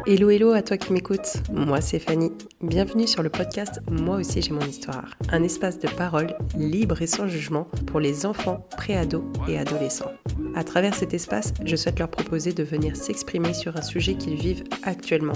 Hello hello à toi qui m'écoutes, moi c'est Fanny. Bienvenue sur le podcast Moi aussi j'ai mon histoire, un espace de parole libre et sans jugement pour les enfants, préados et adolescents. À travers cet espace, je souhaite leur proposer de venir s'exprimer sur un sujet qu'ils vivent actuellement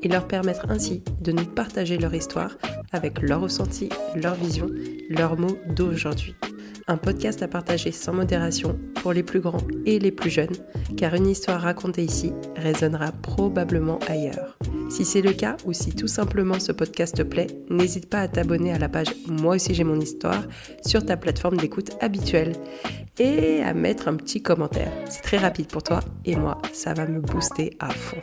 et leur permettre ainsi de nous partager leur histoire avec leurs ressentis, leur vision, leurs mots d'aujourd'hui. Un podcast à partager sans modération pour les plus grands et les plus jeunes, car une histoire racontée ici résonnera probablement ailleurs. Si c'est le cas ou si tout simplement ce podcast te plaît, n'hésite pas à t'abonner à la page Moi aussi j'ai mon histoire sur ta plateforme d'écoute habituelle et à mettre un petit commentaire. C'est très rapide pour toi et moi, ça va me booster à fond.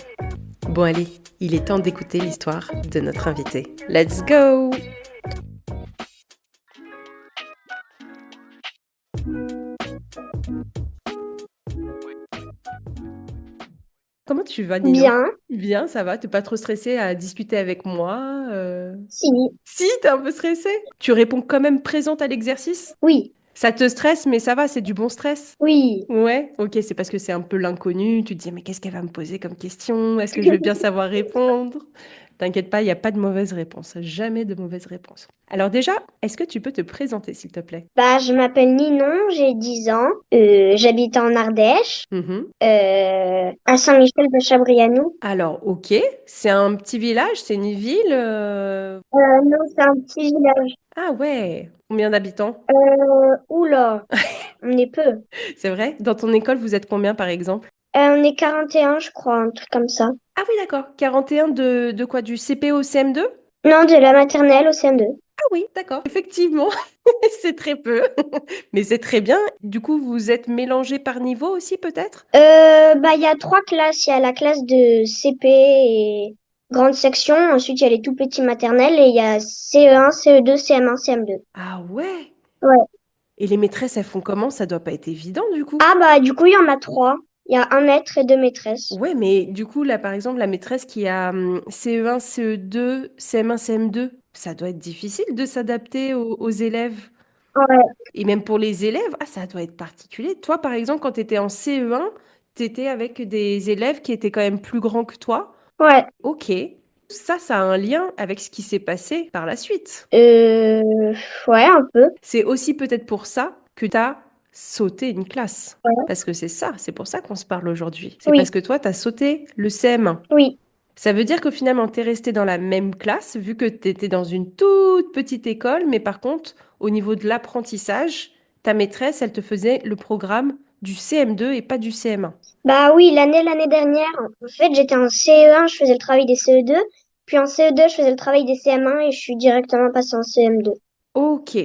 Bon allez, il est temps d'écouter l'histoire de notre invité. Let's go! Comment tu vas, Nino? Bien, Bien, ça va? T'es pas trop stressée à discuter avec moi? si, Si, t'es un peu stressée? Tu réponds quand même présente à l'exercice? oui, Ça te stresse, mais ça va, c'est du bon stress? oui. Ouais, ok, c'est parce que c'est un peu l'inconnu. Tu te dis, mais qu'est-ce qu'elle va me poser comme question? Est-ce que je vais bien savoir répondre? T'inquiète pas, il n'y a pas de mauvaise réponse. Jamais de mauvaise réponse. Alors déjà, est-ce que tu peux te présenter, s'il te plaît? Bah, je m'appelle Ninon, j'ai 10 ans, j'habite en Ardèche, Mhm. à Saint-Michel de Chabrianou. Alors, ok, c'est un petit village, c'est une ville. Non, c'est un petit village. Ah ouais, combien d'habitants? Oula, on est peu. C'est vrai? Dans ton école, vous êtes combien, par exemple? On est 41, je crois, un truc comme ça. Ah oui, d'accord. 41 de quoi? Du CP au CM2? Non, de la maternelle au CM2. Ah oui, d'accord. Effectivement, c'est très peu. Mais c'est très bien. Du coup, vous êtes mélangés par niveau aussi, peut-être? Bah, il y a 3 classes. Il y a la classe de CP et grande section. Ensuite, il y a les tout petits maternelles et il y a CE1, CE2, CM1, CM2. Ah ouais. Ouais. Et les maîtresses, elles font comment? Ça doit pas être évident, du coup. Ah bah du coup il y en a 3. Il y a un maître et 2 maîtresses. Ouais, mais du coup, là, par exemple, la maîtresse qui a CE1, CE2, CM1, CM2, ça doit être difficile de s'adapter aux élèves. Ouais, Et même pour les élèves, ah, ça doit être particulier. Toi, par exemple, quand tu étais en CE1, tu étais avec des élèves qui étaient quand même plus grands que toi. ouais. Ok. Ça a un lien avec ce qui s'est passé par la suite. Euh, ouais, un peu. C'est aussi peut-être pour ça que tu as sauté une classe. Ouais. Parce que c'est ça, c'est pour ça qu'on se parle aujourd'hui. C'est Oui, parce que toi, tu as sauté le CM1. oui. Ça veut dire que finalement, tu es resté dans la même classe, vu que tu étais dans une toute petite école, mais par contre, au niveau de l'apprentissage, ta maîtresse, elle te faisait le programme du CM2 et pas du CM1. Bah oui, l'année dernière, en fait, j'étais en CE1, je faisais le travail des CE2, puis en CE2, je faisais le travail des CM1 et je suis directement passée en CM2. Ok.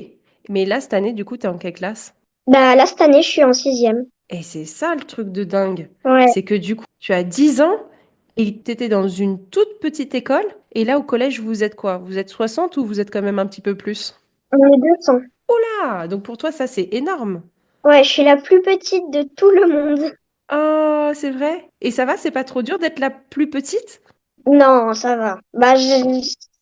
Mais là, cette année, du coup, tu es en quelle classe? Bah là, cette année, je suis en sixième. Et c'est ça le truc de dingue. Ouais, C'est que du coup, tu as 10 ans et tu étais dans une toute petite école. Et là, au collège, vous êtes quoi? Vous êtes 60 ou vous êtes quand même un petit peu plus? on est 200. Ah, donc pour toi, ça, c'est énorme. Ouais, je suis la plus petite de tout le monde. Oh, c'est vrai? Et ça va, c'est pas trop dur d'être la plus petite? Non, ça va. Bah,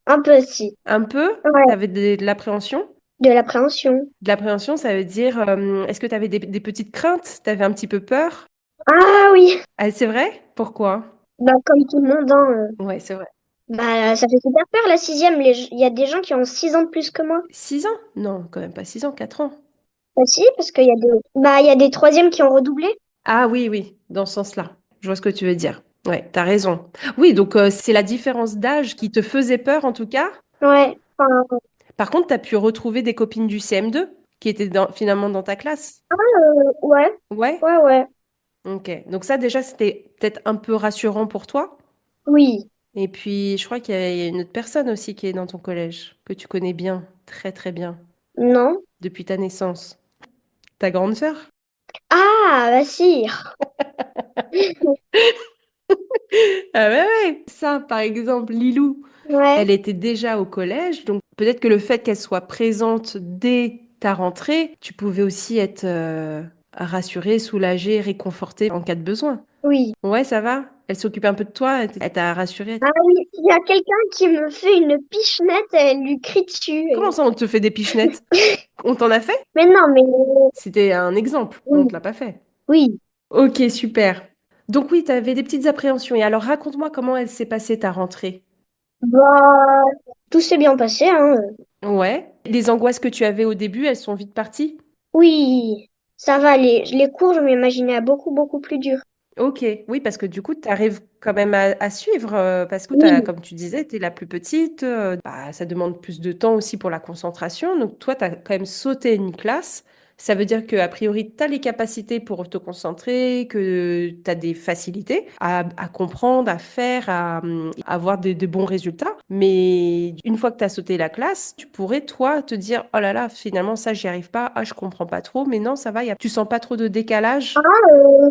un peu si. Un peu? Ouais, T'avais de l'appréhension? de l'appréhension. De l'appréhension, ça veut dire, est-ce que tu avais des petites craintes? Tu avais un petit peu peur? Ah oui, Ah, c'est vrai? Pourquoi? bah comme tout le monde, hein. Ouais, c'est vrai. Bah, ça fait super peur, la sixième. Il y a des gens qui ont 6 ans de plus que moi. 6 ans? Non, quand même pas 6 ans, 4 ans. Bah, si, parce il y a des troisièmes qui ont redoublé. Ah oui, oui, dans ce sens-là. Je vois ce que tu veux dire. Ouais, t'as raison. Oui, donc c'est la différence d'âge qui te faisait peur en tout cas. Ouais, enfin, Par contre, t'as pu retrouver des copines du CM2 qui étaient finalement dans ta classe. ouais, Ouais? ouais, ouais. Ok. Donc ça déjà, c'était peut-être un peu rassurant pour toi. Oui, Et puis, je crois qu'il y a une autre personne aussi qui est dans ton collège, que tu connais bien, très très bien, non. depuis ta naissance. Ta grande sœur? Ah, bah si. Ah ouais, ouais. Ça, par exemple, Lilou, Ouais, elle était déjà au collège, donc peut-être que le fait qu'elle soit présente dès ta rentrée, tu pouvais aussi être rassurée, soulagée, réconfortée en cas de besoin. oui, Ouais, ça va? Elle s'occupe un peu de toi, elle t'a rassuré. Ah oui, il y a quelqu'un qui me fait une pichenette, elle lui crie dessus. Comment ça, on te fait des pichenettes? On t'en a fait? Mais non, mais C'était un exemple, on oui, te l'a pas fait. oui. Ok, super. Donc oui, tu avais des petites appréhensions. Et alors, raconte-moi comment elle s'est passée ta rentrée. Bah, tout s'est bien passé, hein. Ouais. Les angoisses que tu avais au début, elles sont vite parties? Oui, ça va, les cours, je m'imaginais beaucoup, beaucoup plus dur. Ok, oui, parce que du coup, tu arrives quand même à suivre, parce que Oui. comme tu disais, tu es la plus petite, bah, ça demande plus de temps aussi pour la concentration. Donc toi, tu as quand même sauté une classe. Ça veut dire qu'a priori, tu as les capacités pour te concentrer, que tu as des facilités à comprendre, à faire, à avoir des bons résultats. Mais une fois que tu as sauté la classe, tu pourrais, toi, te dire, oh là là, finalement, ça, j'y arrive pas, ah, je comprends pas trop. Mais non, ça va, tu sens pas trop de décalage?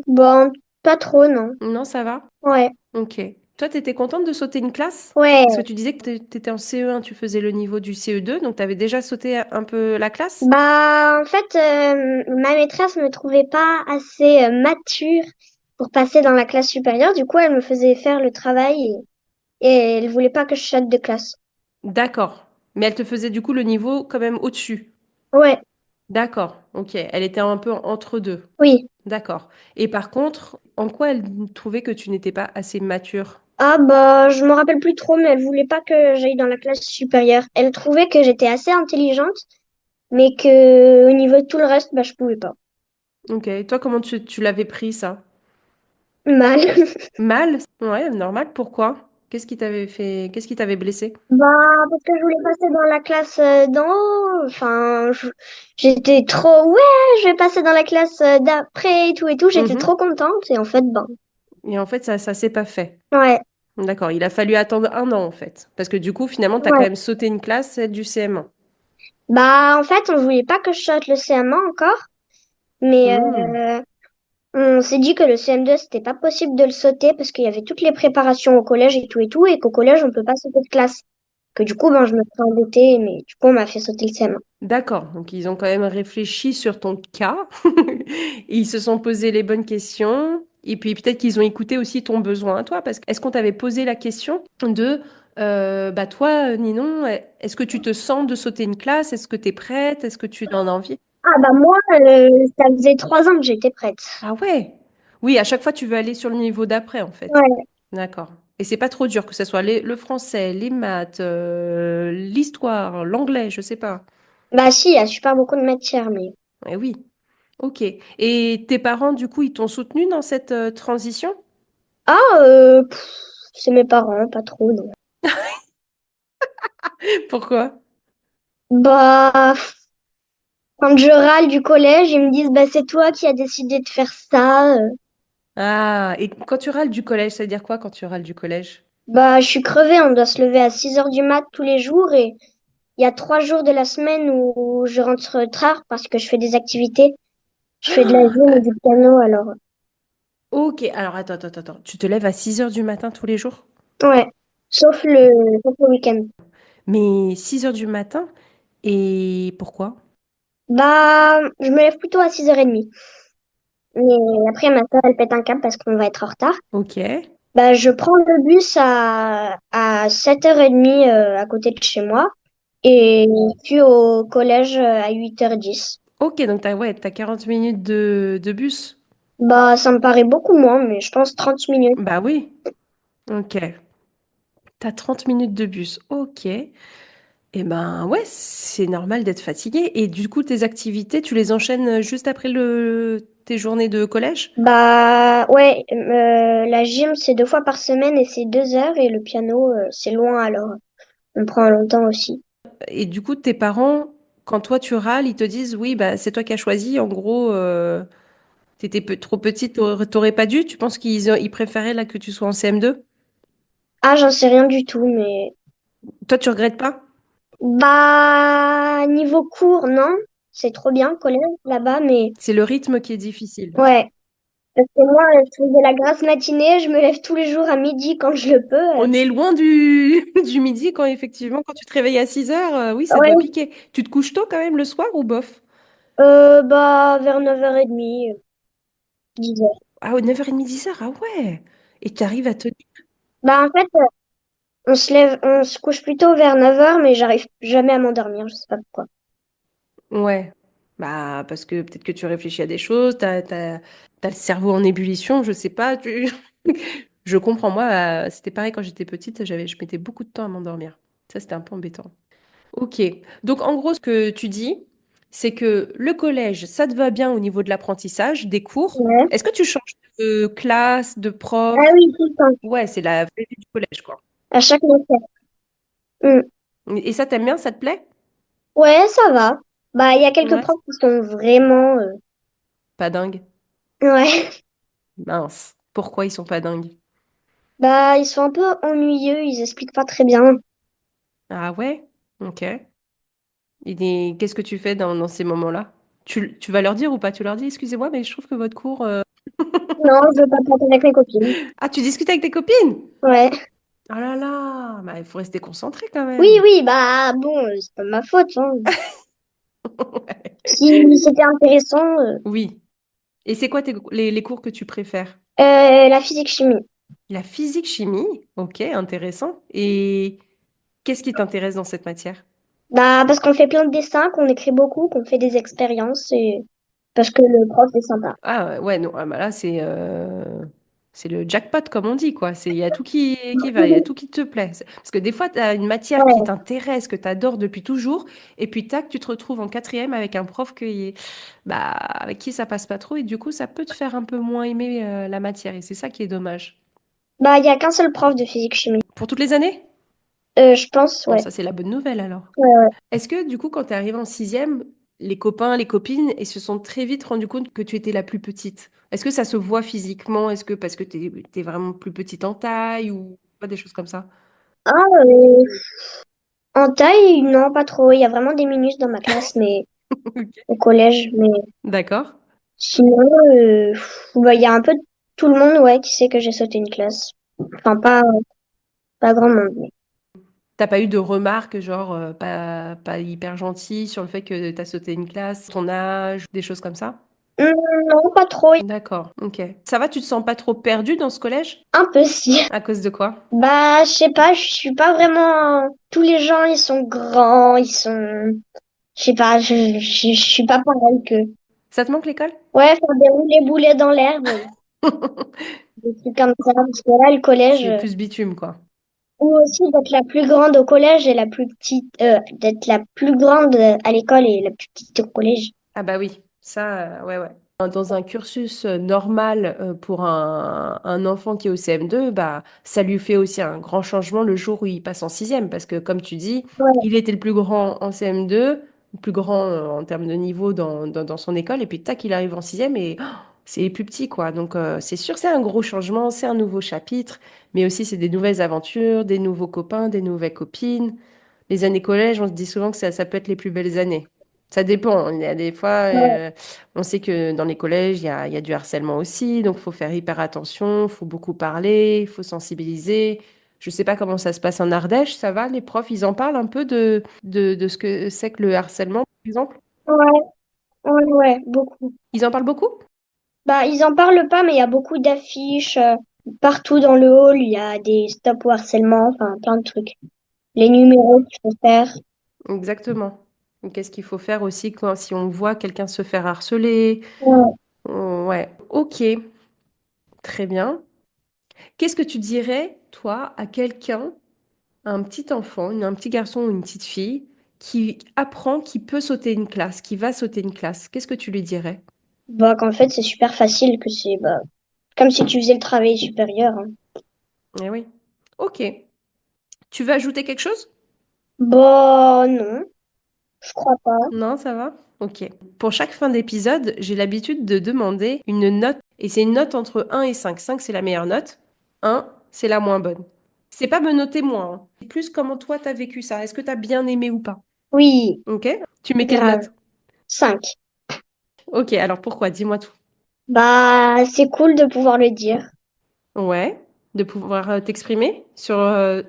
Bon, pas trop, non. Non, ça va? Ouais, Ok. Toi, tu étais contente de sauter une classe? ouais. Parce que tu disais que tu étais en CE1, tu faisais le niveau du CE2, donc tu avais déjà sauté un peu la classe? Bah, en fait, ma maîtresse me trouvait pas assez mature pour passer dans la classe supérieure. Du coup, elle me faisait faire le travail et elle voulait pas que je saute de classe. D'accord. Mais elle te faisait du coup le niveau quand même au-dessus. Ouais, D'accord. Ok. Elle était un peu entre deux. oui. D'accord. Et par contre, en quoi elle trouvait que tu n'étais pas assez mature? Ah bah, je me rappelle plus trop, mais elle voulait pas que j'aille dans la classe supérieure. Elle trouvait que j'étais assez intelligente, mais que au niveau de tout le reste, bah, je pouvais pas. Ok. Toi, comment tu l'avais pris ça? Mal. Mal? Ouais, normal. Pourquoi? Qu'est-ce qui t'avait fait? Qu'est-ce qui t'avait blessé? Bah, parce que je voulais passer dans la classe d'en haut. Enfin, j'étais trop, ouais, je vais passer dans la classe d'après et tout. J'étais Mhm. trop contente. Et en fait, ben, Et en fait, ça s'est pas fait. ouais, D'accord, il a fallu attendre un an en fait. Parce que du coup, finalement, tu as quand ouais. même sauté une classe, celle du CM1. Bah, en fait, on voulait pas que je saute le CM1 encore. Mais Hmm. on s'est dit que le CM2, c'était pas possible de le sauter parce qu'il y avait toutes les préparations au collège et tout. Et qu'au collège, on peut pas sauter de classe. Que du coup, ben, je me serais embêtée. Mais du coup, on m'a fait sauter le CM1. D'accord, donc ils ont quand même réfléchi sur ton cas. Ils se sont posé les bonnes questions. Et puis peut-être qu'ils ont écouté aussi ton besoin à toi. Parce que est-ce qu'on t'avait posé la question de, bah toi, Ninon, est-ce que tu te sens de sauter une classe? Est-ce que tu es prête? Est-ce que tu en as envie? Ah bah moi, ça faisait 3 ans que j'étais prête. Ah ouais. Oui, à chaque fois, tu veux aller sur le niveau d'après, en fait. Ouais. D'accord. Et c'est pas trop dur, que ce soit le français, les maths, l'histoire, l'anglais, je sais pas. Bah si, il y a super beaucoup de matières, mais... Eh oui. Ok. Et tes parents, du coup, ils t'ont soutenu dans cette transition? Ah, c'est mes parents, pas trop, non. Pourquoi? Bah, quand je râle du collège, ils me disent, bah c'est toi qui as décidé de faire ça. Ah, et quand tu râles du collège, ça veut dire quoi quand tu râles du collège? Bah, je suis crevée, on doit se lever à 6 heures du mat tous les jours et il y a 3 jours de la semaine où je rentre tard parce que je fais des activités. Je fais de la gym et du piano, alors... Ok, alors attends. Tu te lèves à 6 heures du matin tous les jours? Ouais, sauf le week-end. Mais 6 heures du matin? Et pourquoi? Bah, je me lève plutôt à 6h30. Mais après, ma soeur, elle pète un câble parce qu'on va être en retard. Ok. Bah, je prends le bus à 7h30 à côté de chez moi et je suis au collège à 8h10. Ok, donc ouais, t'as 40 minutes de bus. Bah, ça me paraît beaucoup moins, mais je pense 30 minutes. Bah oui. Ok. T'as 30 minutes de bus. Ok. Eh ben ouais, c'est normal d'être fatigué. Et du coup, tes activités, tu les enchaînes juste après tes journées de collège? Bah, ouais, la gym, c'est 2 fois par semaine et c'est 2 heures et le piano, c'est loin, alors on prend longtemps aussi. Et du coup, tes parents, quand toi tu râles, ils te disent, oui, bah c'est toi qui as choisi. En gros, t'étais trop petite, t'aurais pas dû. Tu penses ils préféraient là que tu sois en CM2? Ah, j'en sais rien du tout, mais Toi, tu regrettes pas? bah, niveau cours, non, c'est trop bien, le collège, là-bas, mais C'est le rythme qui est difficile. ouais. Parce que moi, je fais de la grasse matinée, je me lève tous les jours à midi quand je le peux. On est loin du midi quand effectivement, quand tu te réveilles à 6 heures, oui, ça doit Ouais, piquer. Tu te couches tôt quand même le soir ou bof? bah, vers 9h30, 10h. Ah, ouais, 9h30, 10h, ah ouais. Et tu arrives à tenir. Bah, en fait, on se couche plutôt vers 9h, mais j'arrive jamais à m'endormir, je sais pas pourquoi. Ouais. Bah, parce que peut-être que tu réfléchis à des choses, t'as le cerveau en ébullition, je sais pas. Je comprends. Moi, c'était pareil quand j'étais petite, je mettais beaucoup de temps à m'endormir. Ça, c'était un peu embêtant. Ok. Donc, en gros, ce que tu dis, c'est que le collège, ça te va bien au niveau de l'apprentissage, des cours. Ouais. Est-ce que tu changes de classe, de Ah prof? oui, tout le temps. Ouais, c'est la vraie vie du collège, quoi. À chaque matière. Hmm. Et ça, t'aimes bien, ça te plaît? Ouais, ça va. Bah, il y a quelques Ouais. profs qui sont vraiment, Pas dingue. ouais. Mince. Pourquoi ils sont pas dingues? Bah, ils sont un peu ennuyeux, ils expliquent pas très bien. Ah ouais? Ok. Qu'est-ce que tu fais dans ces moments-là? Tu vas leur dire ou pas? Tu leur dis, excusez-moi, mais je trouve que votre cours... Non, je veux pas parler avec mes copines. Ah, tu discutes avec tes copines? Ouais. Ah là là, bah, il faut rester concentré quand Oui, même. oui, bah, bon, c'est pas ma faute, hein. Ouais. Si c'était intéressant, Oui. Et c'est quoi les cours que tu préfères? la physique-chimie. La physique-chimie? Ok, intéressant. Et qu'est-ce qui t'intéresse dans cette matière? Bah, parce qu'on fait plein de dessins, qu'on écrit beaucoup, qu'on fait des expériences, et parce que le prof est sympa. Ah ouais, non, ah, bah là, c'est le jackpot, comme on dit, quoi. Il y a tout qui va, il y a tout qui te plaît. Parce que des fois, tu as une matière qui Ouais. t'intéresse, que tu adores depuis toujours, et puis tac, tu te retrouves en quatrième avec un prof bah, avec qui ça passe pas trop, et du coup, ça peut te faire un peu moins aimer la matière, et c'est ça qui est dommage. Bah, il y a qu'un seul prof de physique-chimie. Pour toutes les années? Je pense, Bon, ouais. ça, c'est la bonne nouvelle alors. Ouais, ouais. Est-ce que du coup, quand tu es arrivée en sixième, les copains, les copines, ils se sont très vite rendus compte que tu étais la plus petite? Est-ce que ça se voit physiquement? Est-ce que parce que tu es, vraiment plus petite en taille ou pas des choses comme ça? Ah, en taille, non, pas trop. Il y a vraiment des minus dans ma classe, mais Ok. au collège. Mais D'accord. sinon, bah, il y a un peu tout le monde, ouais, qui sait que j'ai sauté une classe. Enfin, pas grand monde. T'as pas eu de remarques, genre pas hyper gentilles sur le fait que tu as sauté une classe, ton âge, des choses comme ça? Hmm, non, pas trop. D'accord, ok. Ça va, tu te sens pas trop perdue dans ce collège? Un peu si. À cause de quoi? Bah, je sais pas, je suis pas vraiment. Tous les gens, ils sont grands, ils sont. Je sais pas, je suis pas pareil qu'eux. Ça te manque l'école? Ouais, faire des roulés boulets dans l'herbe, des trucs comme ça. Parce que là, le collège. C'est plus bitume, quoi. Ou aussi d'être la plus grande au collège et la plus petite. D'être la plus grande à l'école et la plus petite au collège. Ah bah oui, ça, ouais, ouais. Dans un cursus normal pour un enfant qui est au CM2, bah, ça lui fait aussi un grand changement le jour où il passe en sixième. Parce que comme tu dis, Ouais, il était le plus grand en CM2, le plus grand en termes de niveau dans son école, et puis tac, il arrive en sixième et c'est les plus petits, quoi. Donc c'est sûr, c'est un gros changement, c'est un nouveau chapitre, mais aussi c'est des nouvelles aventures, des nouveaux copains, des nouvelles copines. Les années collège, on se dit souvent que ça peut être les plus belles années. Ça dépend. Il y a des fois, ouais. on sait que dans les collèges, il y a du harcèlement aussi, donc il faut faire hyper attention, il faut beaucoup parler, il faut sensibiliser. Je ne sais pas comment ça se passe en Ardèche, ça va? Les profs, ils en parlent un peu de ce que c'est que le harcèlement, par exemple? Ouais, ouais, ouais, beaucoup. Ils en parlent beaucoup? Bah, ils en parlent pas, mais il y a beaucoup d'affiches. Partout dans le hall, il y a des stops au harcèlement, enfin, plein de trucs. Les numéros qu'il faut faire. Exactement. Donc, qu'est-ce qu'il faut faire aussi si on voit quelqu'un se faire harceler? Ouais. Ouais, ok, très bien. Qu'est-ce que tu dirais, toi, à quelqu'un, un petit enfant, un petit garçon ou une petite fille, qui apprend qu'il peut sauter une classe, qui va sauter une classe? Qu'est-ce que tu lui dirais? Bah, qu'en fait, c'est super facile, que c'est bah, comme si tu faisais le travail supérieur, hein. Eh oui. Ok. Tu veux ajouter quelque chose? Bah, non, je crois pas. Non, ça va? Ok. Pour chaque fin d'épisode, j'ai l'habitude de demander une note, et c'est une note entre 1 et 5. 5, c'est la meilleure note. 1, c'est la moins bonne. C'est pas me noter moins, hein. C'est plus comment toi t'as vécu ça. Est-ce que t'as bien aimé ou pas? Oui, Ok? Tu mets quelle grave. note? 5. Ok, alors pourquoi? Dis-moi tout. Bah, c'est cool de pouvoir le dire. Ouais, de pouvoir t'exprimer sur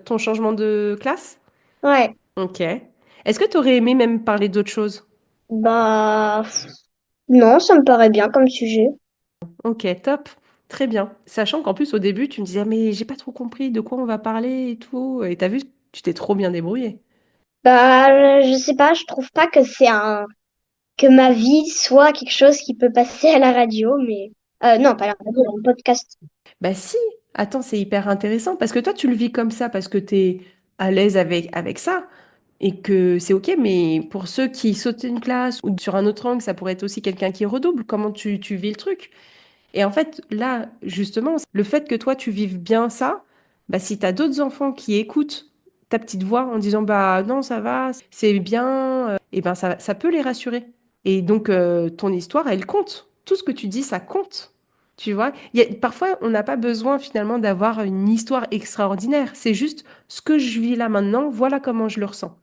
ton changement de classe? Ouais. Ok. Est-ce que tu aurais aimé même parler d'autre chose? Bah, non, ça me paraît bien comme sujet. Ok, top. Très bien. Sachant qu'en plus, au début, tu me disais, mais j'ai pas trop compris de quoi on va parler et tout. Et t'as vu, tu t'es trop bien débrouillée. Bah, je sais pas, je trouve pas que que ma vie soit quelque chose qui peut passer à la radio, mais non, pas à la radio, en podcast. Bah si, attends, c'est hyper intéressant parce que toi, tu le vis comme ça parce que t'es à l'aise avec ça et que c'est OK. Mais pour ceux qui sautent une classe ou sur un autre angle, ça pourrait être aussi quelqu'un qui redouble. Comment tu vis le truc? Et en fait, là, justement, le fait que toi, tu vives bien ça, bah, si tu as d'autres enfants qui écoutent ta petite voix en disant, bah non, ça va, c'est bien, et ben ça peut les rassurer. Et donc, ton histoire, elle compte. Tout ce que tu dis, ça compte. Tu vois, parfois, on n'a pas besoin finalement d'avoir une histoire extraordinaire. C'est juste ce que je vis là maintenant, voilà comment je le ressens.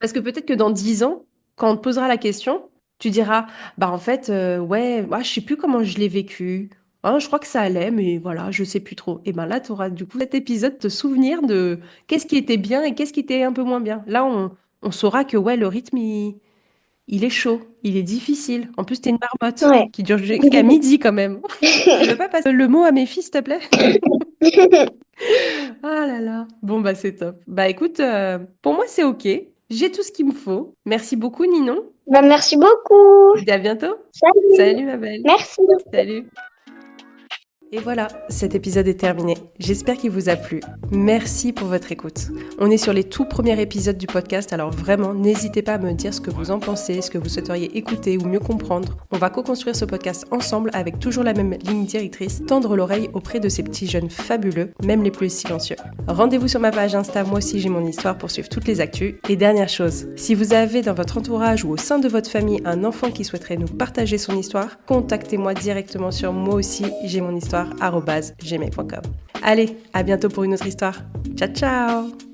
Parce que peut-être que dans 10 ans, quand on te posera la question, tu diras, bah en fait, ouais, je sais plus comment je l'ai vécu. Hein, je crois que ça allait, mais voilà, je sais plus trop. Et ben là, tu auras du coup cet épisode te souvenir de qu'est-ce qui était bien et qu'est-ce qui était un peu moins bien. Là, on saura que ouais, le rythme, il est chaud, il est difficile. En plus, t'es une marmotte Ouais. qui dure jusqu'à midi quand même. Tu veux pas passer le mot à mes filles, s'il te plaît? Ah là là. Bon, bah c'est top. Bah écoute, pour moi, c'est OK. J'ai tout ce qu'il me faut. Merci beaucoup, Ninon. Bah, merci beaucoup. Je te dis à bientôt. Salut. Salut, ma belle. Merci. Salut. Et voilà, cet épisode est terminé. J'espère qu'il vous a plu. Merci pour votre écoute. On est sur les tout premiers épisodes du podcast, alors vraiment, n'hésitez pas à me dire ce que vous en pensez, ce que vous souhaiteriez écouter ou mieux comprendre. On va co-construire ce podcast ensemble avec toujours la même ligne directrice, tendre l'oreille auprès de ces petits jeunes fabuleux, même les plus silencieux. Rendez-vous sur ma page Insta, moi aussi j'ai mon histoire pour suivre toutes les actus. Et dernière chose, si vous avez dans votre entourage ou au sein de votre famille un enfant qui souhaiterait nous partager son histoire, contactez-moi directement sur moi aussi j'ai mon histoire @gmail.com. Allez, à bientôt pour une autre histoire. Ciao ciao.